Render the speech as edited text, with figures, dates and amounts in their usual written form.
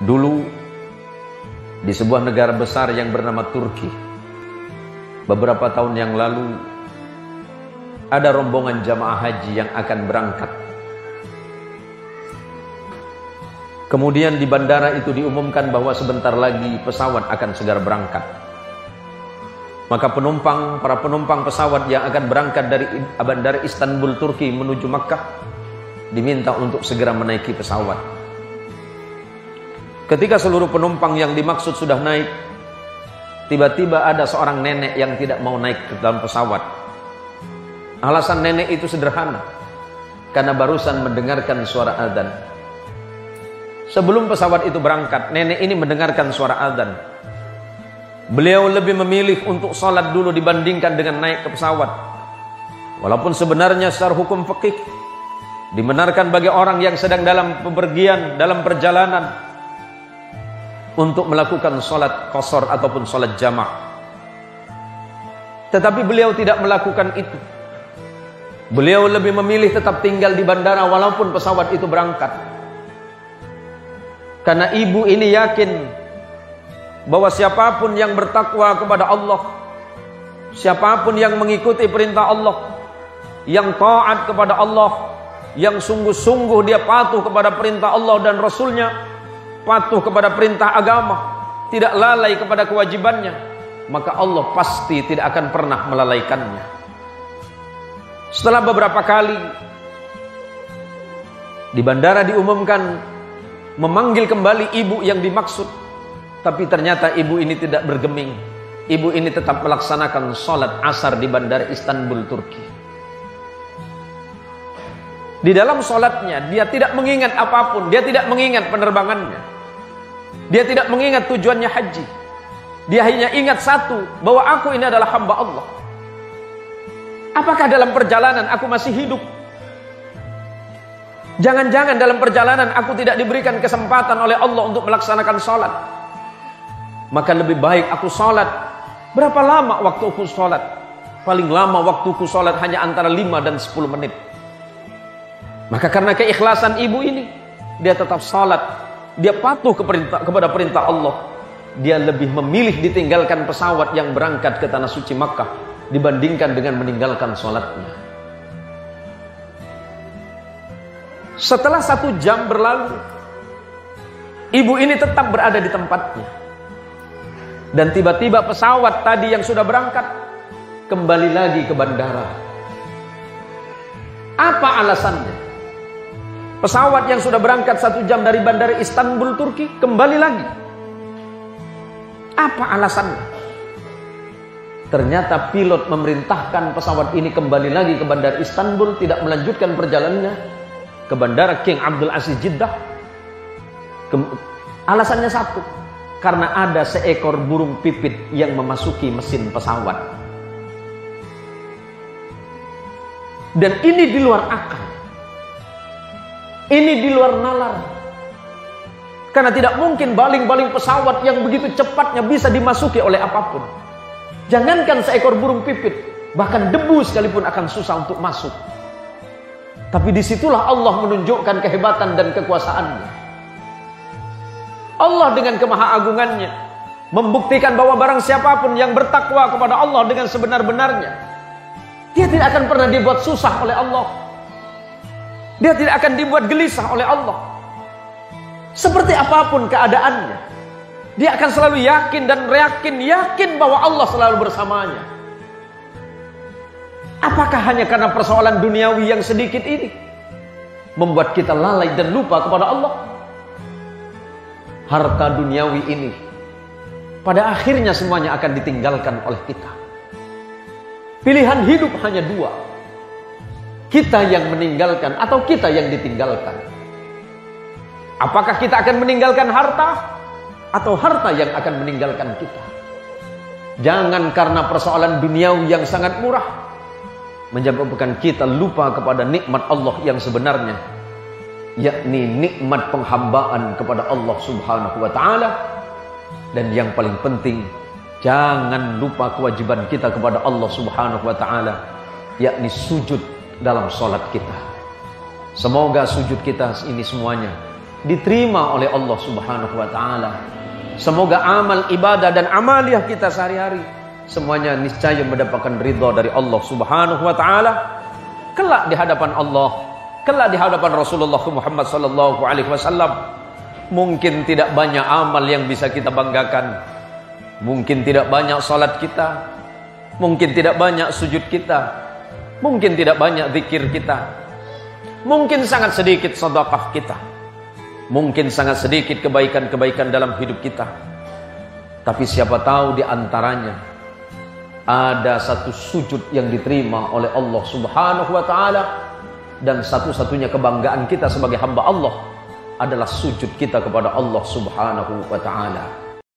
Dulu di sebuah negara besar yang bernama Turki, beberapa tahun yang lalu ada rombongan jamaah haji yang akan berangkat. Kemudian di bandara itu diumumkan bahwa sebentar lagi pesawat akan segera berangkat. Maka para penumpang pesawat yang akan berangkat dari bandara Istanbul Turki menuju Makkah diminta untuk segera menaiki pesawat. Ketika seluruh penumpang yang dimaksud sudah naik, tiba-tiba ada seorang nenek yang tidak mau naik ke dalam pesawat. Alasan nenek itu sederhana, karena barusan mendengarkan suara azan. Sebelum pesawat itu berangkat, nenek ini mendengarkan suara azan. Beliau lebih memilih untuk sholat dulu dibandingkan dengan naik ke pesawat. Walaupun sebenarnya secara hukum fikih dibenarkan bagi orang yang sedang dalam bepergian, dalam perjalanan, untuk melakukan sholat qasar ataupun sholat jamaah. Tetapi beliau tidak melakukan itu. Beliau lebih memilih tetap tinggal di bandara walaupun pesawat itu berangkat. Karena ibu ini yakin bahwa siapapun yang bertakwa kepada Allah, siapapun yang mengikuti perintah Allah, yang taat kepada Allah, yang sungguh-sungguh dia patuh kepada perintah Allah dan Rasulnya, patuh kepada perintah agama, tidak lalai kepada kewajibannya, maka Allah pasti tidak akan pernah melalaikannya. Setelah beberapa kali di bandara diumumkan memanggil kembali ibu yang dimaksud, tapi ternyata ibu ini tidak bergeming. Ibu ini tetap melaksanakan sholat asar di bandara Istanbul Turki. Di dalam sholatnya dia tidak mengingat apapun, dia tidak mengingat penerbangannya, dia tidak mengingat tujuannya haji. Dia hanya ingat satu, bahwa aku ini adalah hamba Allah. Apakah dalam perjalanan aku masih hidup? Jangan-jangan dalam perjalanan aku tidak diberikan kesempatan oleh Allah untuk melaksanakan sholat. Maka lebih baik aku sholat. Berapa lama waktu aku sholat? Paling lama waktu aku sholat hanya antara 5 dan 10 menit. Maka karena keikhlasan ibu ini, dia tetap salat, dia patuh kepada perintah Allah. Dia lebih memilih ditinggalkan pesawat yang berangkat ke tanah suci Makkah dibandingkan dengan meninggalkan salatnya. Setelah 1 jam berlalu, ibu ini tetap berada di tempatnya. Dan tiba-tiba pesawat tadi yang sudah berangkat kembali lagi ke bandara. Apa alasannya? Pesawat yang sudah berangkat 1 jam dari bandara Istanbul Turki kembali lagi. Apa alasannya? Ternyata pilot memerintahkan pesawat ini kembali lagi ke bandara Istanbul, tidak melanjutkan perjalanannya ke bandara King Abdul Aziz Jeddah. Alasannya satu, karena ada seekor burung pipit yang memasuki mesin pesawat. Dan ini di luar akal. Ini di luar nalar. Karena tidak mungkin baling-baling pesawat yang begitu cepatnya bisa dimasuki oleh apapun. Jangankan seekor burung pipit, bahkan debu sekalipun akan susah untuk masuk. Tapi disitulah Allah menunjukkan kehebatan dan kekuasaannya. Allah dengan kemahaagungannya membuktikan bahwa barang siapapun yang bertakwa kepada Allah dengan sebenar-benarnya, dia tidak akan pernah dibuat susah oleh Allah. Dia tidak akan dibuat gelisah oleh Allah. Seperti apapun keadaannya, dia akan selalu yakin dan yakin bahwa Allah selalu bersamanya. Apakah hanya karena persoalan duniawi yang sedikit ini membuat kita lalai dan lupa kepada Allah? Harta duniawi ini pada akhirnya semuanya akan ditinggalkan oleh kita. Pilihan hidup hanya 2. Kita yang meninggalkan atau kita yang ditinggalkan. Apakah kita akan meninggalkan harta atau harta yang akan meninggalkan kita? Jangan karena persoalan duniawi yang sangat murah menyebabkan kita lupa kepada nikmat Allah yang sebenarnya, yakni nikmat penghambaan kepada Allah Subhanahu wa taala. Dan yang paling penting, jangan lupa kewajiban kita kepada Allah Subhanahu wa taala, yakni sujud dalam sholat kita. Semoga sujud kita ini semuanya diterima oleh Allah Subhanahu wa taala. Semoga amal ibadah dan amaliah kita sehari-hari semuanya niscaya mendapatkan ridha dari Allah Subhanahu wa taala kelak di hadapan Allah, kelak di hadapan Rasulullah Muhammad sallallahu alaihi wasallam. Mungkin tidak banyak amal yang bisa kita banggakan, mungkin tidak banyak salat kita, mungkin tidak banyak sujud kita, mungkin tidak banyak zikir kita, mungkin sangat sedikit sedekah kita, mungkin sangat sedikit kebaikan-kebaikan dalam hidup kita. Tapi siapa tahu di antaranya ada satu sujud yang diterima oleh Allah Subhanahu wa taala, dan satu-satunya kebanggaan kita sebagai hamba Allah adalah sujud kita kepada Allah Subhanahu wa taala.